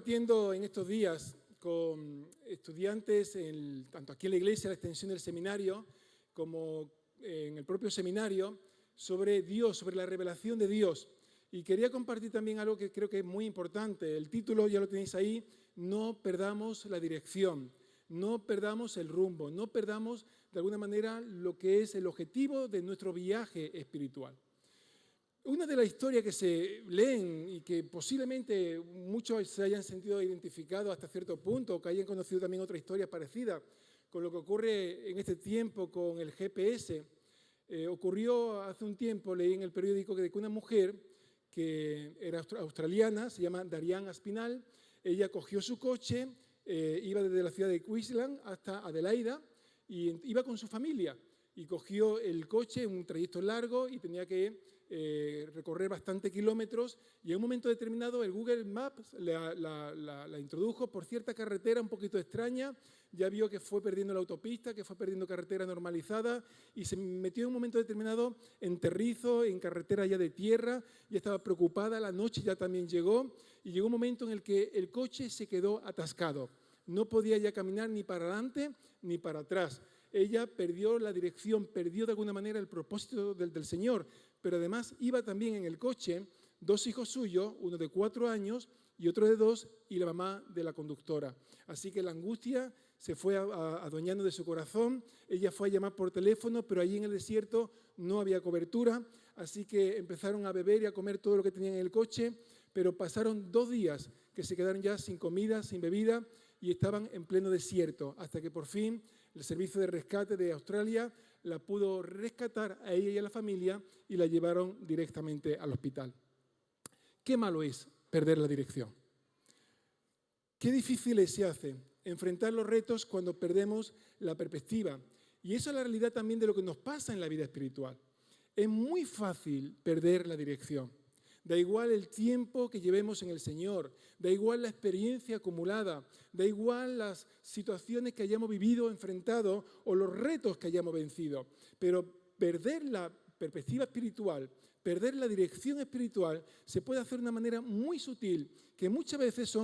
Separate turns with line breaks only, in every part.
compartiendo en estos días con estudiantes, tanto aquí en la iglesia, la extensión del seminario, como en el propio seminario, sobre Dios, sobre la revelación de Dios. Y quería compartir también algo que creo que es muy importante. El título ya lo tenéis ahí: no perdamos la dirección, no perdamos el rumbo, no perdamos de alguna manera lo que es el objetivo de nuestro viaje espiritual. Una de las historias que se leen y que posiblemente muchos se hayan sentido identificados hasta cierto punto, o que hayan conocido también otra historia parecida con lo que ocurre en este tiempo con el GPS, ocurrió hace un tiempo, leí en el periódico que una mujer que era australiana, se llama Darian Aspinall, ella cogió su coche, iba desde la ciudad de Queensland hasta Adelaida y iba con su familia y cogió el coche, un trayecto largo y tenía que recorrer bastantes kilómetros, y en un momento determinado el Google Maps la introdujo por cierta carretera un poquito extraña, ya vio que fue perdiendo la autopista, que fue perdiendo carretera normalizada y se metió en un momento determinado en terrizo, en carretera ya de tierra, ya estaba preocupada, la noche ya también llegó y llegó un momento en el que el coche se quedó atascado, no podía ya caminar ni para adelante ni para atrás. Ella perdió la dirección, perdió de alguna manera el propósito del Señor, pero además iba también en el coche 2 hijos suyos, uno de 4 años y otro de 2, y la mamá de la conductora. Así que la angustia se fue adueñando de su corazón, ella fue a llamar por teléfono, pero allí en el desierto no había cobertura, así que empezaron a beber y a comer todo lo que tenían en el coche, pero pasaron 2 días que se quedaron ya sin comida, sin bebida, y estaban en pleno desierto, hasta que por fin el servicio de rescate de Australia la pudo rescatar a ella y a la familia y la llevaron directamente al hospital. Qué malo es perder la dirección. Qué difícil se hace enfrentar los retos cuando perdemos la perspectiva. Y eso es la realidad también de lo que nos pasa en la vida espiritual. Es muy fácil perder la dirección. Da igual el tiempo que llevemos en el Señor, da igual la experiencia acumulada, da igual las situaciones que hayamos vivido, enfrentado o los retos que hayamos vencido. Pero perder la perspectiva espiritual, perder la dirección espiritual, se puede hacer de una manera muy sutil, que muchas veces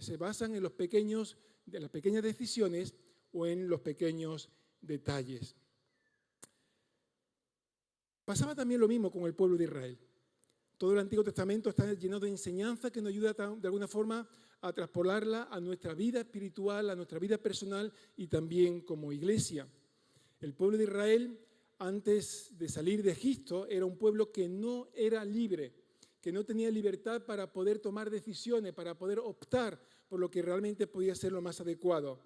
se basan en las pequeñas decisiones o en los pequeños detalles. Pasaba también lo mismo con el pueblo de Israel. Todo el Antiguo Testamento está lleno de enseñanzas que nos ayuda de alguna forma a traspolarla a nuestra vida espiritual, a nuestra vida personal y también como iglesia. El pueblo de Israel, antes de salir de Egipto, era un pueblo que no era libre, que no tenía libertad para poder tomar decisiones, para poder optar por lo que realmente podía ser lo más adecuado.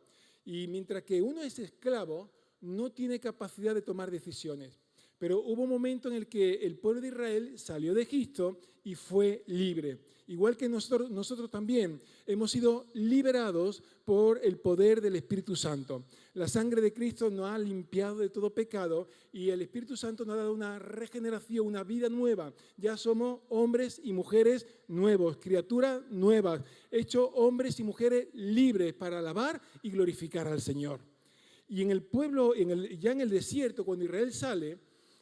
Y mientras que uno es esclavo, no tiene capacidad de tomar decisiones. Pero hubo un momento en el que el pueblo de Israel salió de Egipto y fue libre. Igual que nosotros también hemos sido liberados por el poder del Espíritu Santo. La sangre de Cristo nos ha limpiado de todo pecado y el Espíritu Santo nos ha dado una regeneración, una vida nueva. Ya somos hombres y mujeres nuevos, criaturas nuevas, hechos hombres y mujeres libres para alabar y glorificar al Señor. Y en el pueblo, ya en el desierto, cuando Israel sale,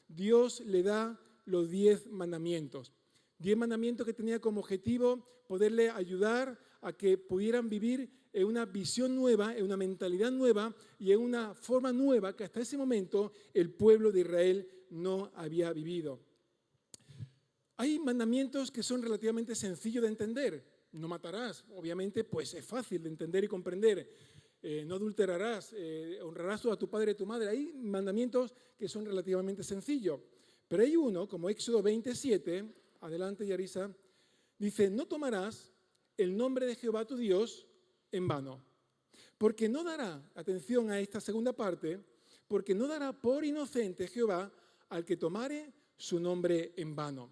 Dios le da los 10 mandamientos. 10 mandamientos que tenía como objetivo poderle ayudar a que pudieran vivir en una visión nueva, en una mentalidad nueva y en una forma nueva que hasta ese momento el pueblo de Israel no había vivido. Hay mandamientos que son relativamente sencillos de entender. No matarás, obviamente, pues es fácil de entender y comprender. No adulterarás, honrarás a tu padre y a tu madre. Hay mandamientos que son relativamente sencillos. Pero hay uno, como Éxodo 27, adelante Yarisa, dice: no tomarás el nombre de Jehová tu Dios en vano. Porque no dará, atención a esta segunda parte, porque no dará por inocente Jehová al que tomare su nombre en vano.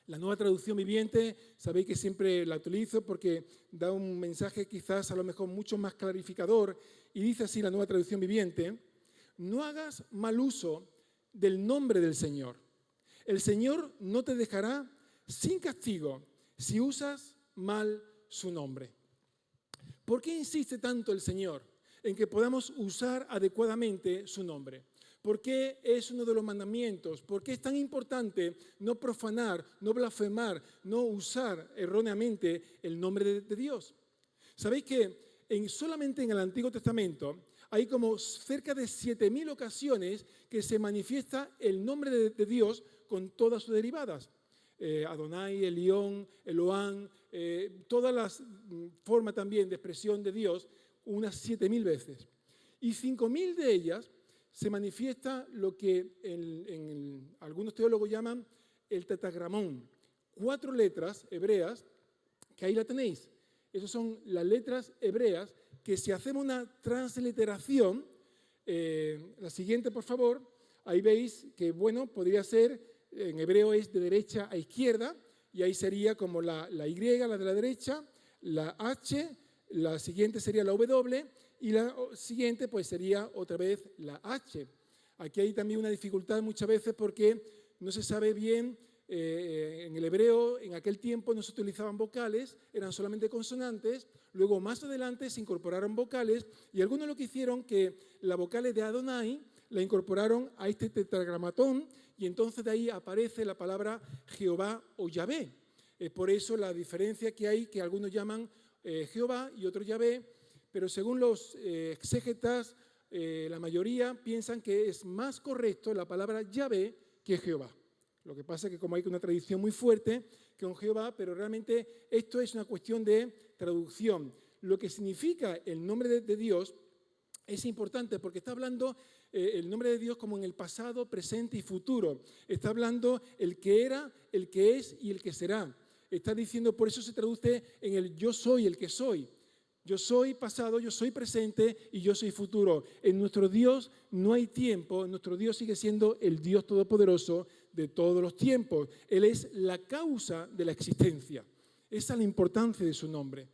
La Nueva Traducción Viviente, sabéis que siempre la utilizo porque da un mensaje quizás a lo mejor mucho más clarificador, y dice así la Nueva Traducción Viviente: no hagas mal uso del nombre del Señor. El Señor no te dejará sin castigo si usas mal su nombre. ¿Por qué insiste tanto el Señor en que podamos usar adecuadamente su nombre? ¿Por qué es uno de los mandamientos? ¿Por qué es tan importante no profanar, no blasfemar, no usar erróneamente el nombre de Dios? ¿Sabéis que solamente en el Antiguo Testamento hay como cerca de 7.000 ocasiones que se manifiesta el nombre de Dios con todas sus derivadas? Adonai, Elión, Eloán, todas las formas también de expresión de Dios, unas 7.000 veces. Y 5.000 de ellas se manifiesta lo que algunos teólogos llaman el tetragramón. 4 letras hebreas, que ahí la tenéis. Esas son las letras hebreas que si hacemos una transliteración, la siguiente por favor, ahí veis que bueno, podría ser, en hebreo es de derecha a izquierda, y ahí sería como la Y, la de la derecha, la H, la siguiente sería la W, y la siguiente pues sería otra vez la H. Aquí hay también una dificultad muchas veces porque no se sabe bien, en el hebreo en aquel tiempo no se utilizaban vocales, eran solamente consonantes, luego más adelante se incorporaron vocales y algunos lo que hicieron que la vocal de Adonai la incorporaron a este tetragramatón y entonces de ahí aparece la palabra Jehová o Yahvé. Por eso la diferencia que hay, que algunos llaman Jehová y otros Yahvé, pero según los exégetas, la mayoría piensan que es más correcto la palabra Yahvé que Jehová. Lo que pasa es que como hay una tradición muy fuerte con Jehová, pero realmente esto es una cuestión de traducción. Lo que significa el nombre de Dios es importante porque está hablando el nombre de Dios como en el pasado, presente y futuro. Está hablando el que era, el que es y el que será. Está diciendo, por eso se traduce en el yo soy, el que soy. Yo soy pasado, yo soy presente y yo soy futuro. En nuestro Dios no hay tiempo, nuestro Dios sigue siendo el Dios todopoderoso de todos los tiempos. Él es la causa de la existencia. Esa es la importancia de su nombre.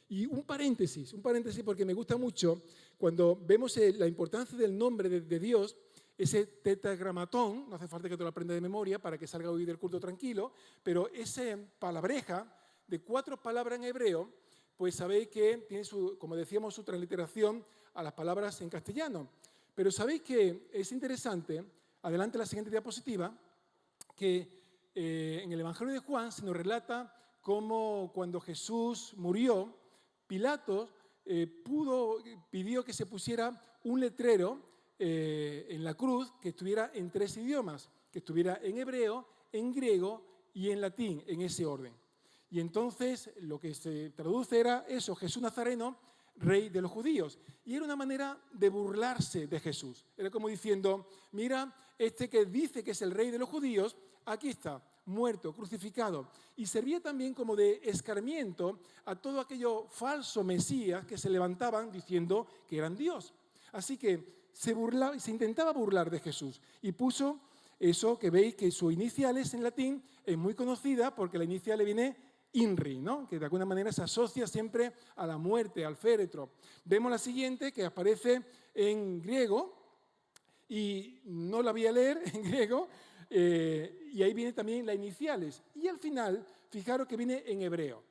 Y un paréntesis porque me gusta mucho cuando vemos la importancia del nombre de Dios, ese tetragramatón, no hace falta que te lo aprendas de memoria para que salga hoy del culto tranquilo, pero esa palabreja de 4 palabras en hebreo, pues sabéis que tiene, como decíamos, su transliteración a las palabras en castellano. Pero sabéis que es interesante, adelante la siguiente diapositiva, que en el Evangelio de Juan se nos relata cómo cuando Jesús murió, Pilatos pidió que se pusiera un letrero en la cruz que estuviera en 3 idiomas, que estuviera en hebreo, en griego y en latín, en ese orden. Y entonces lo que se traduce era eso, Jesús Nazareno, rey de los judíos. Y era una manera de burlarse de Jesús. Era como diciendo, mira, este que dice que es el rey de los judíos, aquí está, muerto, crucificado. Y servía también como de escarmiento a todo aquello falso Mesías que se levantaban diciendo que eran Dios. Así que se intentaba burlar de Jesús y puso eso que veis que su inicial es en latín, es muy conocida porque la inicial le viene INRI, ¿no? Que de alguna manera se asocia siempre a la muerte, al féretro. Vemos la siguiente que aparece en griego y no la voy a leer en griego y ahí viene también las iniciales. Y al final, fijaros que viene en hebreo.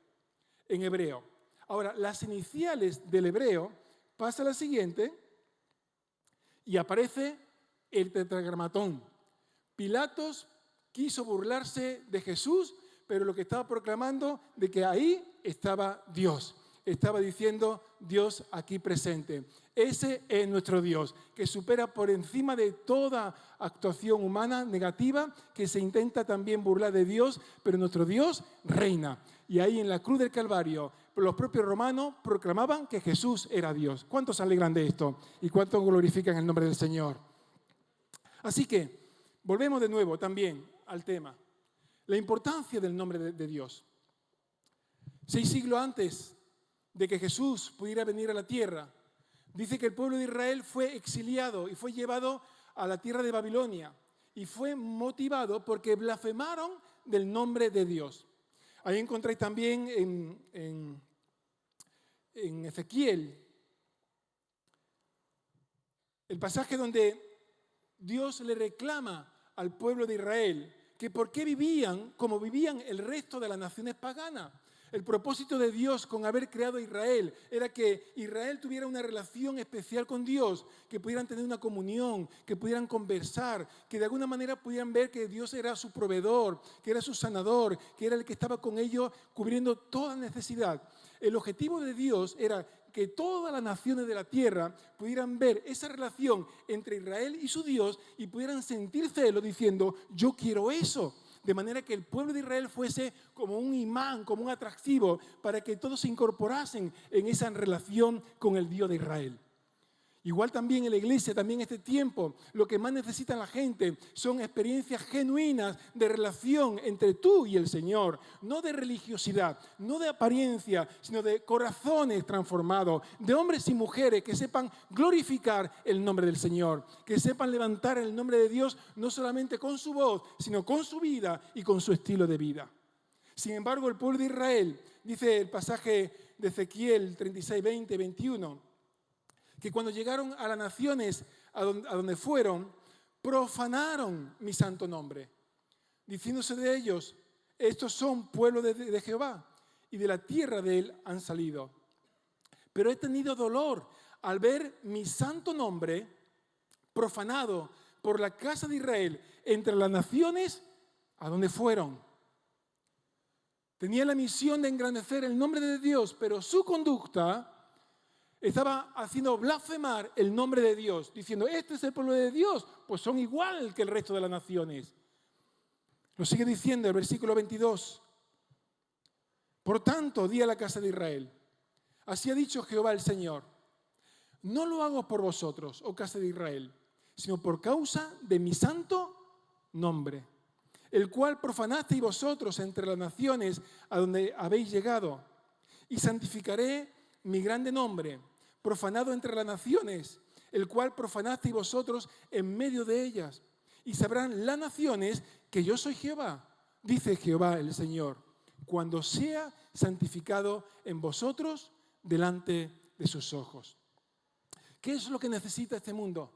En hebreo. Ahora, las iniciales del hebreo pasa a la siguiente y aparece el tetragramatón. Pilatos quiso burlarse de Jesús, pero lo que estaba proclamando de que ahí estaba Dios. Estaba diciendo Dios aquí presente. Ese es nuestro Dios, que supera por encima de toda actuación humana negativa, que se intenta también burlar de Dios, pero nuestro Dios reina. Y ahí en la cruz del Calvario, los propios romanos proclamaban que Jesús era Dios. ¿Cuántos se alegran de esto? ¿Y cuántos glorifican el nombre del Señor? Así que, volvemos de nuevo también al tema. La importancia del nombre de Dios. 6 siglos antes de que Jesús pudiera venir a la tierra, dice que el pueblo de Israel fue exiliado y fue llevado a la tierra de Babilonia y fue motivado porque blasfemaron del nombre de Dios. Ahí encontráis también en Ezequiel el pasaje donde Dios le reclama al pueblo de Israel que por qué vivían como vivían el resto de las naciones paganas. El propósito de Dios con haber creado a Israel era que Israel tuviera una relación especial con Dios, que pudieran tener una comunión, que pudieran conversar, que de alguna manera pudieran ver que Dios era su proveedor, que era su sanador, que era el que estaba con ellos cubriendo toda necesidad. El objetivo de Dios era que todas las naciones de la tierra pudieran ver esa relación entre Israel y su Dios y pudieran sentir celo diciendo, yo quiero eso. De manera que el pueblo de Israel fuese como un imán, como un atractivo, para que todos se incorporasen en esa relación con el Dios de Israel. Igual también en la iglesia, también en este tiempo, lo que más necesita la gente son experiencias genuinas de relación entre tú y el Señor. No de religiosidad, no de apariencia, sino de corazones transformados, de hombres y mujeres que sepan glorificar el nombre del Señor, que sepan levantar el nombre de Dios no solamente con su voz, sino con su vida y con su estilo de vida. Sin embargo, el pueblo de Israel, dice el pasaje de Ezequiel 36, 20, 21, que cuando llegaron a las naciones a donde fueron, profanaron mi santo nombre, diciéndose de ellos, estos son pueblo de Jehová, y de la tierra de él han salido. Pero he tenido dolor al ver mi santo nombre profanado por la casa de Israel entre las naciones a donde fueron. Tenía la misión de engrandecer el nombre de Dios, pero su conducta estaba haciendo blasfemar el nombre de Dios, diciendo, este es el pueblo de Dios, pues son igual que el resto de las naciones. Lo sigue diciendo el versículo 22. Por tanto, di a la casa de Israel, así ha dicho Jehová el Señor, no lo hago por vosotros, oh casa de Israel, sino por causa de mi santo nombre, el cual profanasteis vosotros entre las naciones a donde habéis llegado, y santificaré mi grande nombre, profanado entre las naciones, el cual profanasteis vosotros en medio de ellas. Y sabrán las naciones que yo soy Jehová, dice Jehová el Señor, cuando sea santificado en vosotros delante de sus ojos. ¿Qué es lo que necesita este mundo?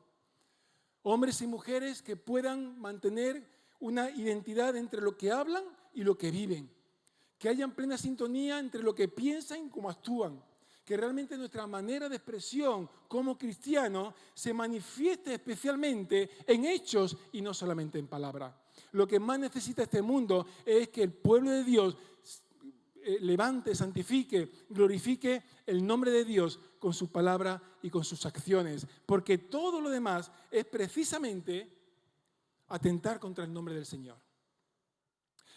Hombres y mujeres que puedan mantener una identidad entre lo que hablan y lo que viven. Que hayan plena sintonía entre lo que piensan y cómo actúan. Que realmente nuestra manera de expresión como cristianos se manifieste especialmente en hechos y no solamente en palabras. Lo que más necesita este mundo es que el pueblo de Dios levante, santifique, glorifique el nombre de Dios con su palabra y con sus acciones. Porque todo lo demás es precisamente atentar contra el nombre del Señor.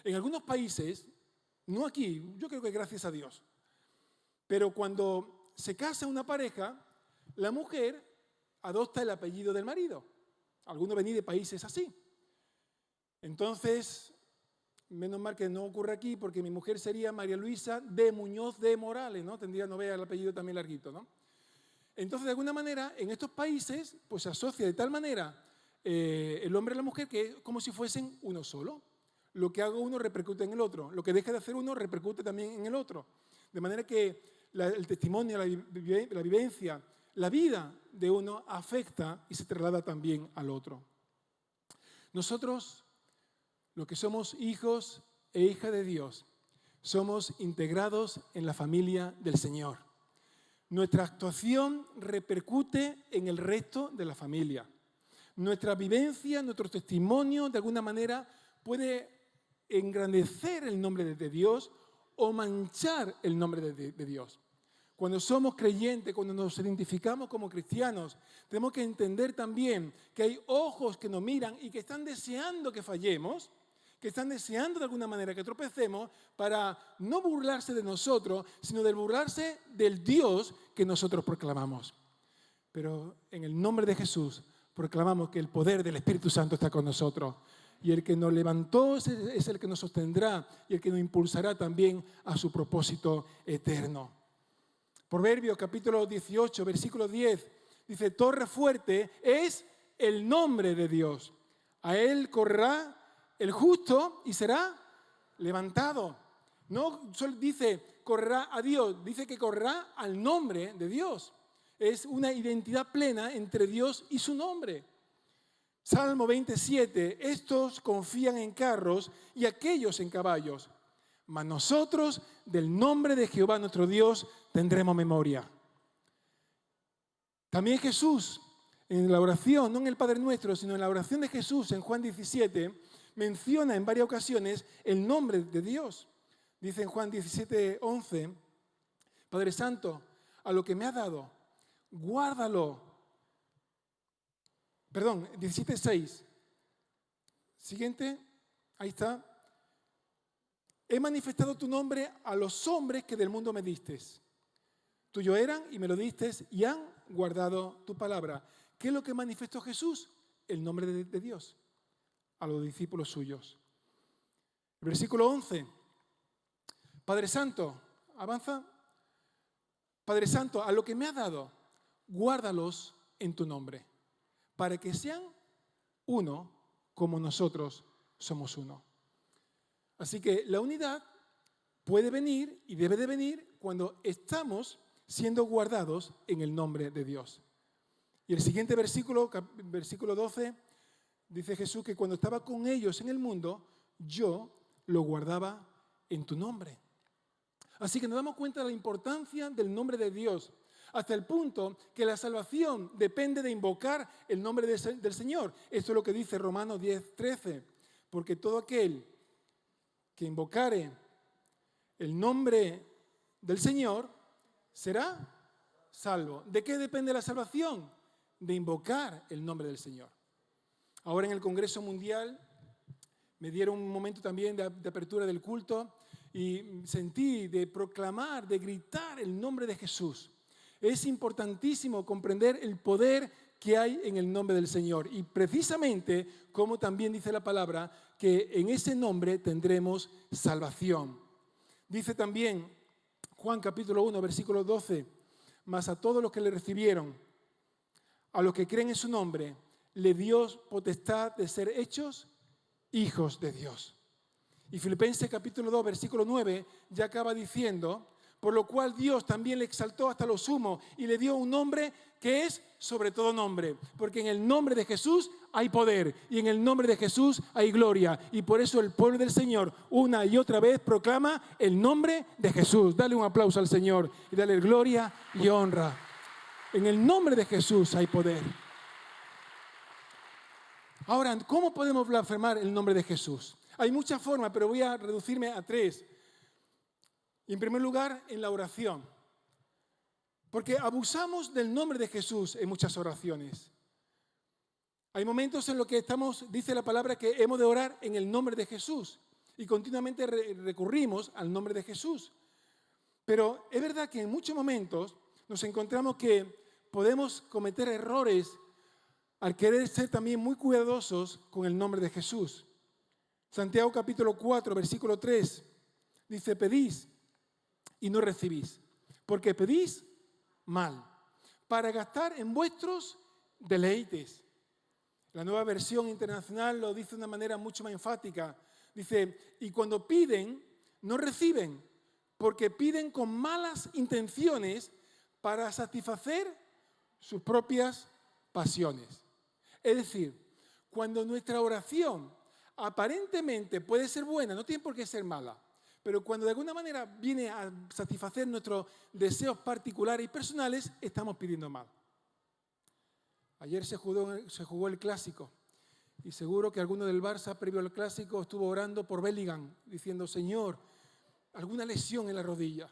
En algunos países, no aquí, yo creo que gracias a Dios, pero cuando se casa una pareja, la mujer adopta el apellido del marido. Algunos venís de países así. Entonces, menos mal que no ocurre aquí, porque mi mujer sería María Luisa de Muñoz de Morales, ¿no? Tendría, no vea el apellido también larguito, ¿no? Entonces, de alguna manera, en estos países, pues se asocia de tal manera el hombre y la mujer que es como si fuesen uno solo. Lo que haga uno repercute en el otro. Lo que deja de hacer uno repercute también en el otro. De manera que el testimonio, la vivencia, la vida de uno afecta y se traslada también al otro. Nosotros, los que somos hijos e hijas de Dios, somos integrados en la familia del Señor. Nuestra actuación repercute en el resto de la familia. Nuestra vivencia, nuestro testimonio, de alguna manera, puede engrandecer el nombre de Dios o manchar el nombre de Dios. Cuando somos creyentes, cuando nos identificamos como cristianos, tenemos que entender también que hay ojos que nos miran y que están deseando que fallemos, que están deseando de alguna manera que tropecemos para no burlarse de nosotros, sino de burlarse del Dios que nosotros proclamamos. Pero en el nombre de Jesús proclamamos que el poder del Espíritu Santo está con nosotros. Y el que nos levantó es el que nos sostendrá y el que nos impulsará también a su propósito eterno. Proverbios capítulo 18, versículo 10, dice, torre fuerte es el nombre de Dios. A él correrá el justo y será levantado. No solo dice correrá a Dios, dice que correrá al nombre de Dios. Es una identidad plena entre Dios y su nombre. Salmo 27, estos confían en carros y aquellos en caballos, mas nosotros del nombre de Jehová nuestro Dios tendremos memoria. También Jesús, en la oración, no en el Padre Nuestro, sino en la oración de Jesús en Juan 17, menciona en varias ocasiones el nombre de Dios. Dice en Juan 17:11, Padre Santo, a lo que me has dado, guárdalo. Perdón, 17:6. Siguiente, ahí está. He manifestado tu nombre a los hombres que del mundo me diste. Tuyo eran y me lo diste y han guardado tu palabra. ¿Qué es lo que manifestó Jesús? El nombre de Dios a los discípulos suyos. Versículo 11. Padre Santo, avanza. Padre Santo, a lo que me has dado, guárdalos en tu nombre, para que sean uno como nosotros somos uno. Así que la unidad puede venir y debe de venir cuando estamos siendo guardados en el nombre de Dios. Y el siguiente versículo, versículo 12, dice Jesús que cuando estaba con ellos en el mundo, yo lo guardaba en tu nombre. Así que nos damos cuenta de la importancia del nombre de Dios, hasta el punto que la salvación depende de invocar el nombre del Señor. Esto es lo que dice Romanos 10:13, porque todo aquel que invocare el nombre del Señor será salvo. ¿De qué depende la salvación? De invocar el nombre del Señor. Ahora en el Congreso Mundial me dieron un momento también de apertura del culto y sentí de proclamar, de gritar el nombre de Jesús. Es importantísimo comprender el poder que hay en el nombre del Señor. Y precisamente, como también dice la palabra, que en ese nombre tendremos salvación. Dice también Juan capítulo 1, versículo 12, mas a todos los que le recibieron, a los que creen en su nombre, le dio potestad de ser hechos hijos de Dios. Y Filipenses capítulo 2, versículo 9, ya acaba diciendo, por lo cual Dios también le exaltó hasta lo sumo y le dio un nombre que es sobre todo nombre, porque en el nombre de Jesús hay poder y en el nombre de Jesús hay gloria. Y por eso el pueblo del Señor una y otra vez proclama el nombre de Jesús. Dale un aplauso al Señor y dale gloria y honra. En el nombre de Jesús hay poder. Ahora, ¿cómo podemos blasfemar el nombre de Jesús? Hay muchas formas, pero voy a reducirme a 3. Y en primer lugar, en la oración. Porque abusamos del nombre de Jesús en muchas oraciones. Hay momentos en los que dice la palabra que hemos de orar en el nombre de Jesús. Y continuamente recurrimos al nombre de Jesús. Pero es verdad que en muchos momentos nos encontramos que podemos cometer errores al querer ser también muy cuidadosos con el nombre de Jesús. Santiago capítulo 4, versículo 3, dice, pedís y no recibís, porque pedís mal, para gastar en vuestros deleites. La Nueva Versión Internacional lo dice de una manera mucho más enfática. Dice, y cuando piden, no reciben, porque piden con malas intenciones para satisfacer sus propias pasiones. Es decir, cuando nuestra oración aparentemente puede ser buena, no tiene por qué ser mala, pero cuando de alguna manera viene a satisfacer nuestros deseos particulares y personales, estamos pidiendo mal. Ayer se jugó el Clásico y seguro que alguno del Barça previo al Clásico estuvo orando por Bellingham, diciendo, Señor, alguna lesión en la rodilla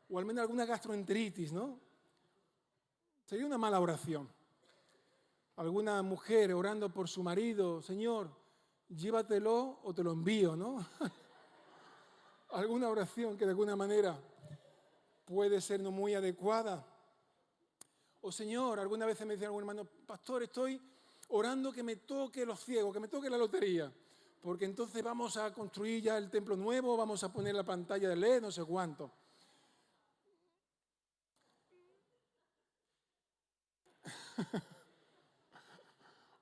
o al menos alguna gastroenteritis, ¿no? Sería una mala oración. Alguna mujer orando por su marido, Señor, llévatelo o te lo envío, ¿no? Alguna oración que de alguna manera puede ser no muy adecuada. O Señor, alguna vez me decía algún hermano, pastor, estoy orando que me toque los ciegos, que me toque la lotería, porque entonces vamos a construir ya el templo nuevo, vamos a poner la pantalla de LED, no sé cuánto.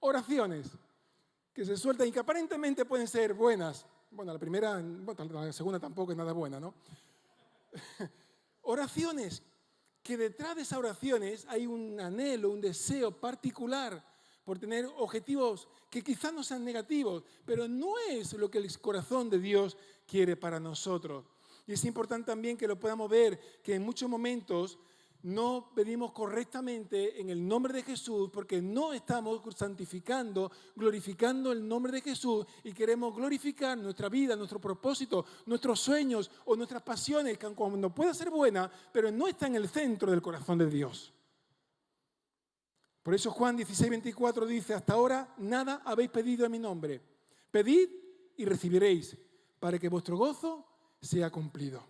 Oraciones que se sueltan y que aparentemente pueden ser buenas. Bueno, la primera, bueno, la segunda tampoco es nada buena, ¿no? Oraciones que detrás de esas oraciones hay un anhelo, un deseo particular por tener objetivos que quizás no sean negativos, pero no es lo que el corazón de Dios quiere para nosotros. Y es importante también que lo podamos ver, que en muchos momentos no pedimos correctamente en el nombre de Jesús porque no estamos santificando, glorificando el nombre de Jesús y queremos glorificar nuestra vida, nuestro propósito, nuestros sueños o nuestras pasiones, que cuando pueda ser buena, pero no está en el centro del corazón de Dios. Por eso Juan 16:24 dice, hasta ahora nada habéis pedido en mi nombre. Pedid y recibiréis, para que vuestro gozo sea cumplido.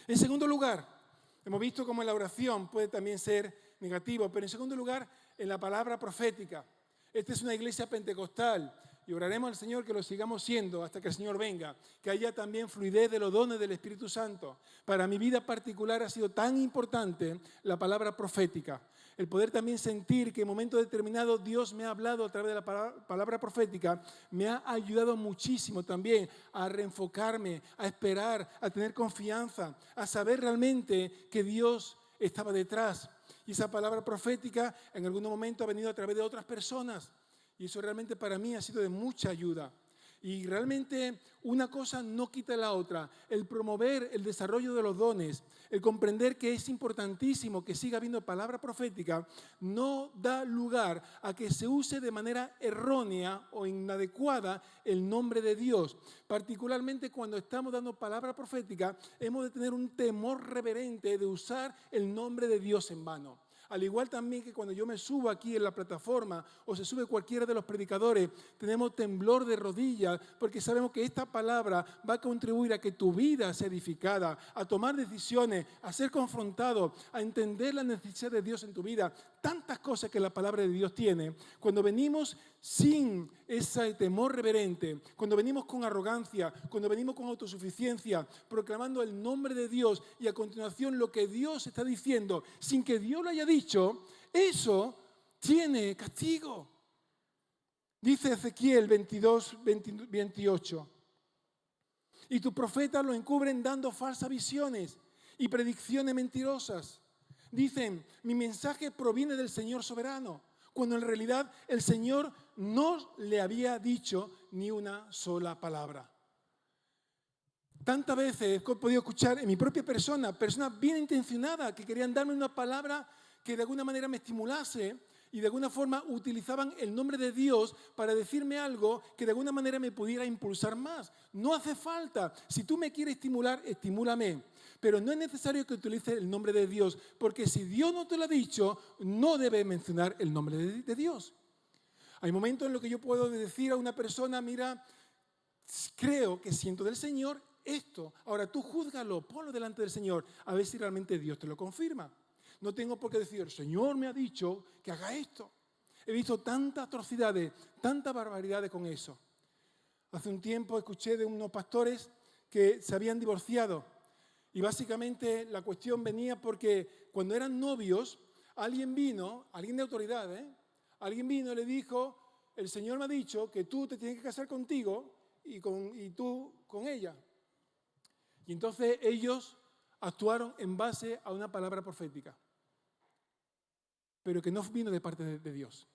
En segundo lugar, hemos visto cómo la oración puede también ser negativo, pero en segundo lugar, en la palabra profética. Esta es una iglesia pentecostal y oraremos al Señor que lo sigamos siendo hasta que el Señor venga, que haya también fluidez de los dones del Espíritu Santo. Para mi vida particular ha sido tan importante la palabra profética. El poder también sentir que en momentos determinados Dios me ha hablado a través de la palabra profética, me ha ayudado muchísimo también a reenfocarme, a esperar, a tener confianza, a saber realmente que Dios estaba detrás. Y esa palabra profética en algún momento ha venido a través de otras personas. Y eso realmente para mí ha sido de mucha ayuda. Y realmente una cosa no quita la otra. El promover el desarrollo de los dones, el comprender que es importantísimo que siga habiendo palabra profética, no da lugar a que se use de manera errónea o inadecuada el nombre de Dios. Particularmente cuando estamos dando palabra profética, hemos de tener un temor reverente de usar el nombre de Dios en vano. Al igual también que cuando yo me subo aquí en la plataforma o se sube cualquiera de los predicadores, tenemos temblor de rodillas porque sabemos que esta palabra va a contribuir a que tu vida sea edificada, a tomar decisiones, a ser confrontado, a entender la necesidad de Dios en tu vida. Tantas cosas que la palabra de Dios tiene. Cuando venimos sin ese temor reverente, cuando venimos con arrogancia, cuando venimos con autosuficiencia, proclamando el nombre de Dios y a continuación lo que Dios está diciendo, sin que Dios lo haya dicho, eso tiene castigo. Dice Ezequiel 22:28. Y tus profetas lo encubren dando falsas visiones y predicciones mentirosas. Dicen, mi mensaje proviene del Señor soberano, cuando en realidad el Señor no le había dicho ni una sola palabra. Tantas veces he podido escuchar en mi propia persona, personas bien intencionadas que querían darme una palabra que de alguna manera me estimulase y de alguna forma utilizaban el nombre de Dios para decirme algo que de alguna manera me pudiera impulsar más. No hace falta. Si tú me quieres estimular, estimúlame. Pero no es necesario que utilices el nombre de Dios, porque si Dios no te lo ha dicho, no debes mencionar el nombre de Dios. Hay momentos en los que yo puedo decir a una persona, mira, creo que siento del Señor esto. Ahora tú júzgalo, ponlo delante del Señor, a ver si realmente Dios te lo confirma. No tengo por qué decir, el Señor me ha dicho que haga esto. He visto tantas atrocidades, tantas barbaridades con eso. Hace un tiempo escuché de unos pastores que se habían divorciado. Y básicamente la cuestión venía porque cuando eran novios, alguien vino, alguien de autoridad, alguien vino y le dijo, el Señor me ha dicho que tú te tienes que casar contigo y tú con ella. Y entonces ellos actuaron en base a una palabra profética, pero que no vino de parte de Dios.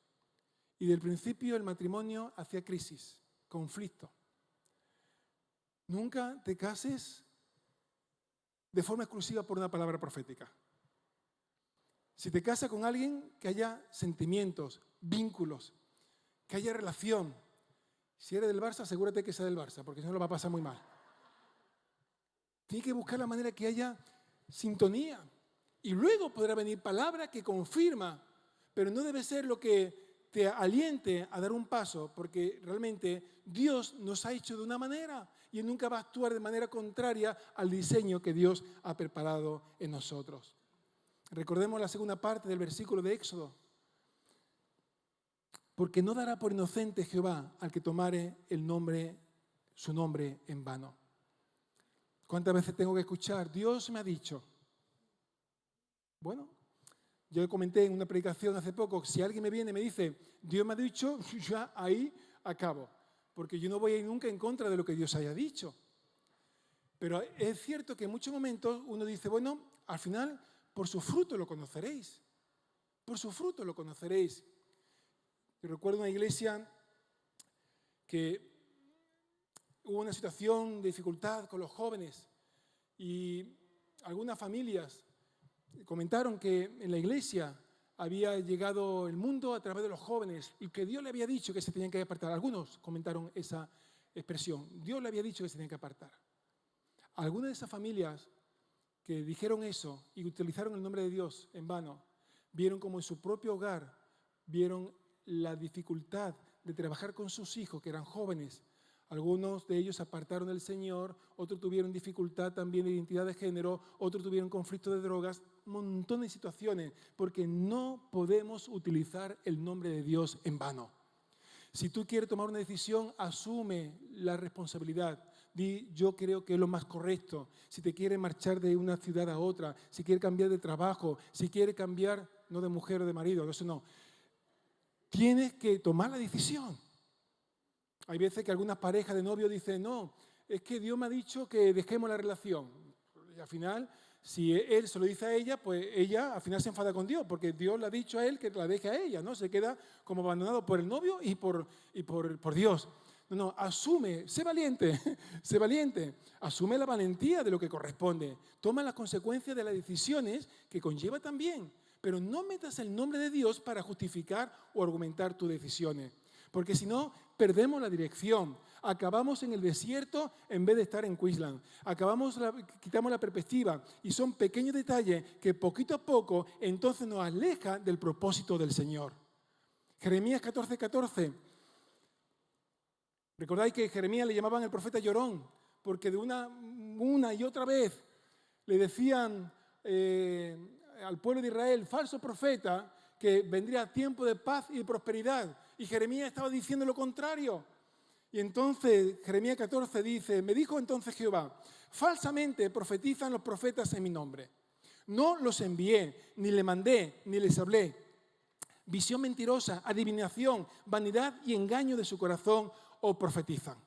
Y del principio el matrimonio hacía crisis, conflicto. Nunca te cases de forma exclusiva por una palabra profética. Si te casas con alguien, que haya sentimientos, vínculos, que haya relación. Si eres del Barça, asegúrate que sea del Barça, porque si no lo va a pasar muy mal. Tienes que buscar la manera que haya sintonía. Y luego podrá venir palabra que confirma, pero no debe ser lo que te aliente a dar un paso, porque realmente Dios nos ha hecho de una manera y Él nunca va a actuar de manera contraria al diseño que Dios ha preparado en nosotros. Recordemos la segunda parte del versículo de Éxodo. Porque no dará por inocente Jehová al que tomare su nombre en vano. ¿Cuántas veces tengo que escuchar? Dios me ha dicho. Bueno, yo comenté en una predicación hace poco, si alguien me viene y me dice, Dios me ha dicho, ya ahí acabo. Porque yo no voy a ir nunca en contra de lo que Dios haya dicho. Pero es cierto que en muchos momentos uno dice, bueno, al final, por su fruto lo conoceréis. Por su fruto lo conoceréis. Yo recuerdo una iglesia que hubo una situación de dificultad con los jóvenes y algunas familias comentaron que en la iglesia había llegado el mundo a través de los jóvenes y que Dios le había dicho que se tenían que apartar. Algunos comentaron esa expresión. Dios le había dicho que se tenían que apartar. Algunas de esas familias que dijeron eso y utilizaron el nombre de Dios en vano, vieron como en su propio hogar, vieron la dificultad de trabajar con sus hijos, que eran jóvenes. Algunos de ellos se apartaron del Señor, otros tuvieron dificultad también de identidad de género, otros tuvieron conflicto de drogas, un montón de situaciones, porque no podemos utilizar el nombre de Dios en vano. Si tú quieres tomar una decisión, asume la responsabilidad. Di, yo creo que es lo más correcto. Si te quieres marchar de una ciudad a otra, si quieres cambiar de trabajo, si quieres cambiar, no de mujer o de marido, eso no. Tienes que tomar la decisión. Hay veces que algunas parejas de novios dicen, no, es que Dios me ha dicho que dejemos la relación. Y al final, si él se lo dice a ella, pues ella al final se enfada con Dios, porque Dios le ha dicho a él que la deje a ella, ¿no? Se queda como abandonado por el novio y por Dios. No, asume, sé valiente, sé valiente. Asume la valentía de lo que corresponde. Toma las consecuencias de las decisiones que conlleva también. Pero no metas el nombre de Dios para justificar o argumentar tus decisiones. Porque si no, perdemos la dirección. Acabamos en el desierto en vez de estar en Queensland. Quitamos la perspectiva. Y son pequeños detalles que poquito a poco entonces nos alejan del propósito del Señor. Jeremías 14:14. ¿Recordáis que Jeremías le llamaban el profeta llorón? Porque de una y otra vez le decían al pueblo de Israel, falso profeta, que vendría tiempo de paz y de prosperidad. Y Jeremías estaba diciendo lo contrario. Y entonces Jeremías 14 dice, me dijo entonces Jehová, falsamente profetizan los profetas en mi nombre. No los envié, ni le mandé, ni les hablé. Visión mentirosa, adivinación, vanidad y engaño de su corazón o profetizan.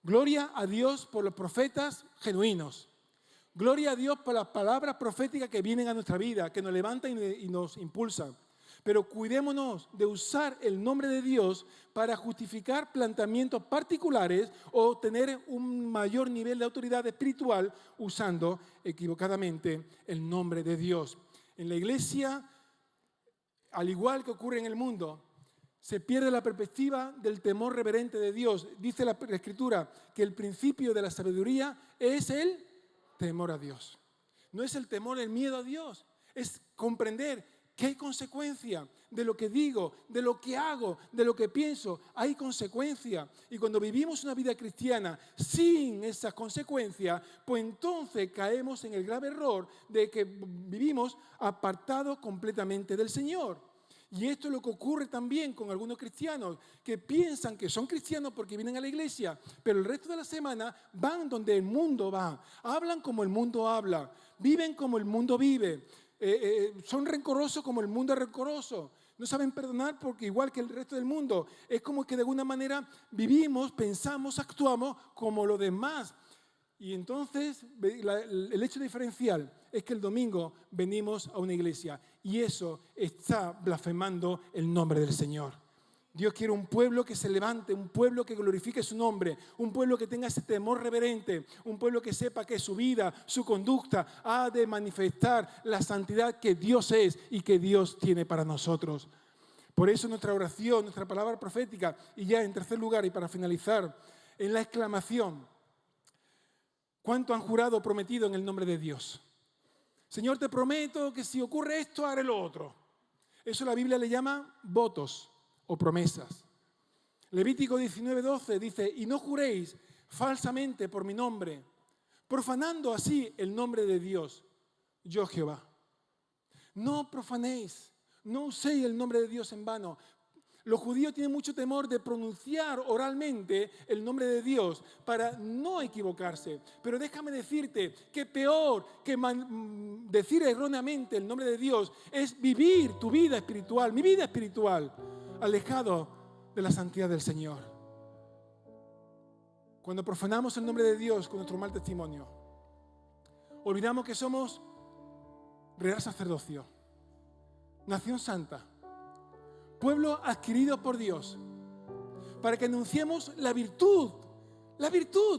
Gloria a Dios por los profetas genuinos. Gloria a Dios por las palabras proféticas que vienen a nuestra vida, que nos levantan y nos impulsan. Pero cuidémonos de usar el nombre de Dios para justificar planteamientos particulares o tener un mayor nivel de autoridad espiritual usando equivocadamente el nombre de Dios. En la iglesia, al igual que ocurre en el mundo, se pierde la perspectiva del temor reverente de Dios. Dice la Escritura que el principio de la sabiduría es el temor a Dios. No es el temor, el miedo a Dios. Es comprender que hay consecuencia de lo que digo, de lo que hago, de lo que pienso. Hay consecuencia. Y cuando vivimos una vida cristiana sin esas consecuencias, pues entonces caemos en el grave error de que vivimos apartados completamente del Señor. Y esto es lo que ocurre también con algunos cristianos que piensan que son cristianos porque vienen a la iglesia, pero el resto de la semana van donde el mundo va, hablan como el mundo habla, viven como el mundo vive, son rencorosos como el mundo es rencoroso, no saben perdonar porque igual que el resto del mundo, es como que de alguna manera vivimos, pensamos, actuamos como los demás. Y entonces el hecho diferencial es que el domingo venimos a una iglesia y eso está blasfemando el nombre del Señor. Dios quiere un pueblo que se levante, un pueblo que glorifique su nombre, un pueblo que tenga ese temor reverente, un pueblo que sepa que su vida, su conducta ha de manifestar la santidad que Dios es y que Dios tiene para nosotros. Por eso nuestra oración, nuestra palabra profética, y ya en tercer lugar y para finalizar, en la exclamación, ¿cuánto han jurado o prometido en el nombre de Dios? Señor, te prometo que si ocurre esto, haré lo otro. Eso la Biblia le llama votos o promesas. Levítico 19:12 dice, y no juréis falsamente por mi nombre, profanando así el nombre de Dios, yo Jehová. No profanéis, no uséis el nombre de Dios en vano. Los judíos tienen mucho temor de pronunciar oralmente el nombre de Dios para no equivocarse. Pero déjame decirte que peor que decir erróneamente el nombre de Dios es vivir tu vida espiritual, mi vida espiritual, alejado de la santidad del Señor. Cuando profanamos el nombre de Dios con nuestro mal testimonio, olvidamos que somos real sacerdocio, nación santa, pueblo adquirido por Dios, para que anunciemos la virtud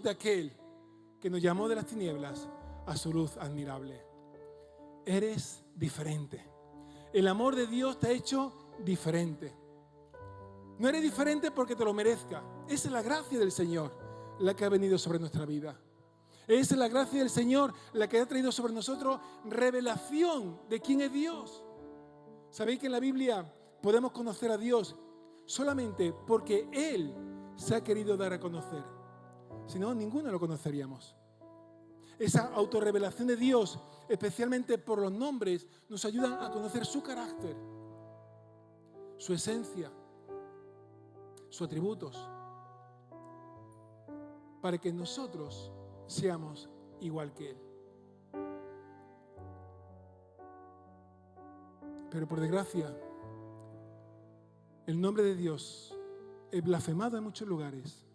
de aquel que nos llamó de las tinieblas a su luz admirable. Eres diferente. El amor de Dios te ha hecho diferente. No eres diferente porque te lo merezca. Esa es la gracia del Señor, la que ha venido sobre nuestra vida. Esa es la gracia del Señor, la que ha traído sobre nosotros revelación de quién es Dios. ¿Sabéis que en la Biblia podemos conocer a Dios solamente porque Él se ha querido dar a conocer? Si no, ninguno lo conoceríamos. Esa autorrevelación de Dios, especialmente por los nombres, nos ayuda a conocer su carácter, su esencia, sus atributos, para que nosotros seamos igual que Él. Pero por desgracia, el nombre de Dios es blasfemado en muchos lugares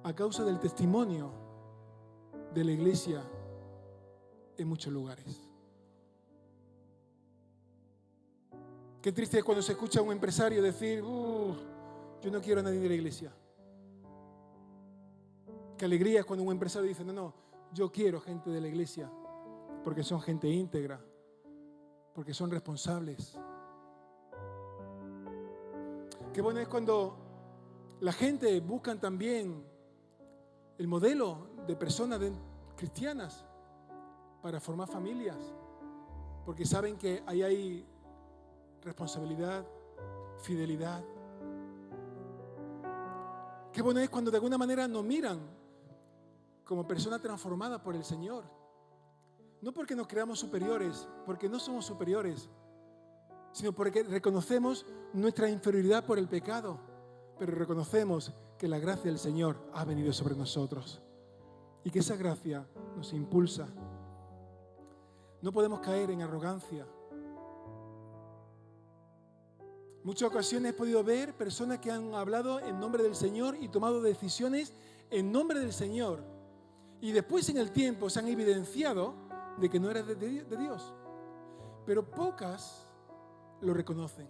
a causa del testimonio de la iglesia en muchos lugares. Qué triste es cuando se escucha a un empresario decir: yo no quiero a nadie de la iglesia. Qué alegría es cuando un empresario dice: no, yo quiero gente de la iglesia porque son gente íntegra, porque son responsables. Qué bueno es cuando la gente busca también el modelo de personas cristianas para formar familias, porque saben que ahí hay responsabilidad, fidelidad. Qué bueno es cuando de alguna manera nos miran como personas transformadas por el Señor. No porque nos creamos superiores, porque no somos superiores, sino porque reconocemos nuestra inferioridad por el pecado, pero reconocemos que la gracia del Señor ha venido sobre nosotros y que esa gracia nos impulsa. No podemos caer en arrogancia. Muchas ocasiones he podido ver personas que han hablado en nombre del Señor y tomado decisiones en nombre del Señor, y después en el tiempo se han evidenciado de que no era de Dios, pero pocas lo reconocen.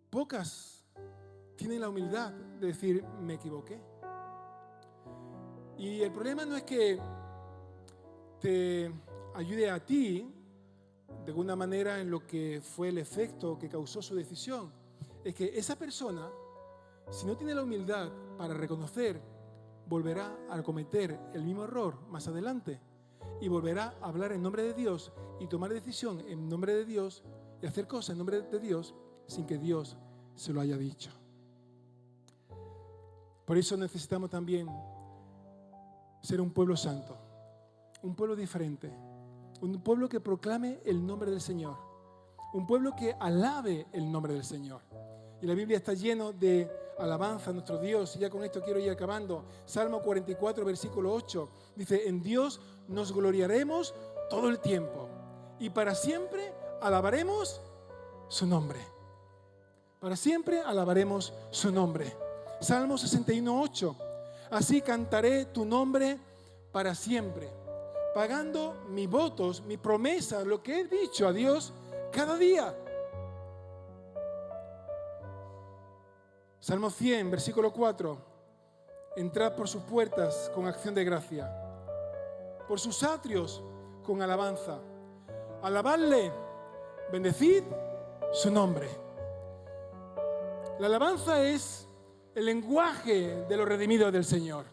Pocas tienen la humildad de decir: me equivoqué. Y el problema no es que te ayude a ti de alguna manera en lo que fue el efecto que causó su decisión. Es que esa persona, si no tiene la humildad para reconocer, volverá a cometer el mismo error más adelante y volverá a hablar en nombre de Dios y tomar decisión en nombre de Dios y hacer cosas en nombre de Dios sin que Dios se lo haya dicho. Por eso necesitamos también ser un pueblo santo, un pueblo diferente, un pueblo que proclame el nombre del Señor, un pueblo que alabe el nombre del Señor. Y la Biblia está lleno de alabanza a nuestro Dios. Y ya con esto quiero ir acabando. Salmo 44, versículo 8. Dice: en Dios nos gloriaremos todo el tiempo y para siempre alabaremos su nombre. Para siempre alabaremos su nombre. Salmo 61, 8. Así cantaré tu nombre para siempre, pagando mis votos, mis promesas, lo que he dicho a Dios cada día. Salmo 100, versículo 4. Entrad por sus puertas con acción de gracia, por sus atrios con alabanza. Alabadle, bendecid su nombre. La alabanza es el lenguaje de los redimidos del Señor.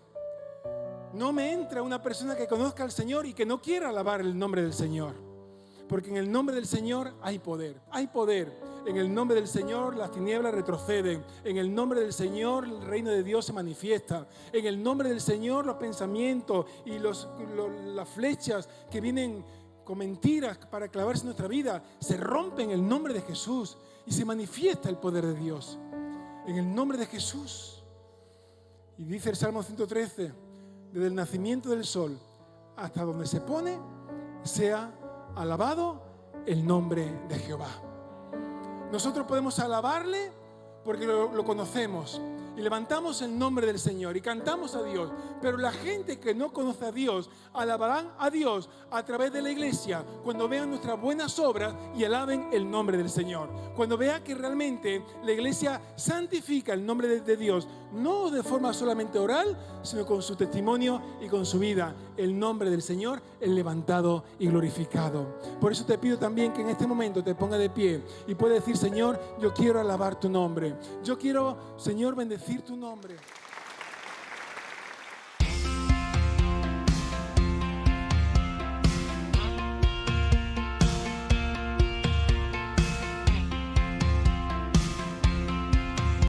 No me entra una persona que conozca al Señor y que no quiera alabar el nombre del Señor, porque en el nombre del Señor hay poder. Hay poder. En el nombre del Señor las tinieblas retroceden. En el nombre del Señor el reino de Dios se manifiesta. En el nombre del Señor los pensamientos y las flechas que vienen con mentiras para clavarse en nuestra vida se rompen en el nombre de Jesús y se manifiesta el poder de Dios. En el nombre de Jesús. Y dice el Salmo 113: desde el nacimiento del sol hasta donde se pone, sea alabado el nombre de Jehová. Nosotros podemos alabarle porque lo conocemos. y levantamos el nombre del Señor y cantamos a Dios. Pero la gente que no conoce a Dios alabarán a Dios a través de la iglesia cuando vean nuestras buenas obras y alaben el nombre del Señor. Cuando vea que realmente la iglesia santifica el nombre de Dios, no de forma solamente oral, sino con su testimonio y con su vida. El nombre del Señor es levantado y glorificado. Por eso te pido también que en este momento te ponga de pie y puedas decir: Señor, yo quiero alabar tu nombre. Yo quiero, Señor, bendecir tu nombre.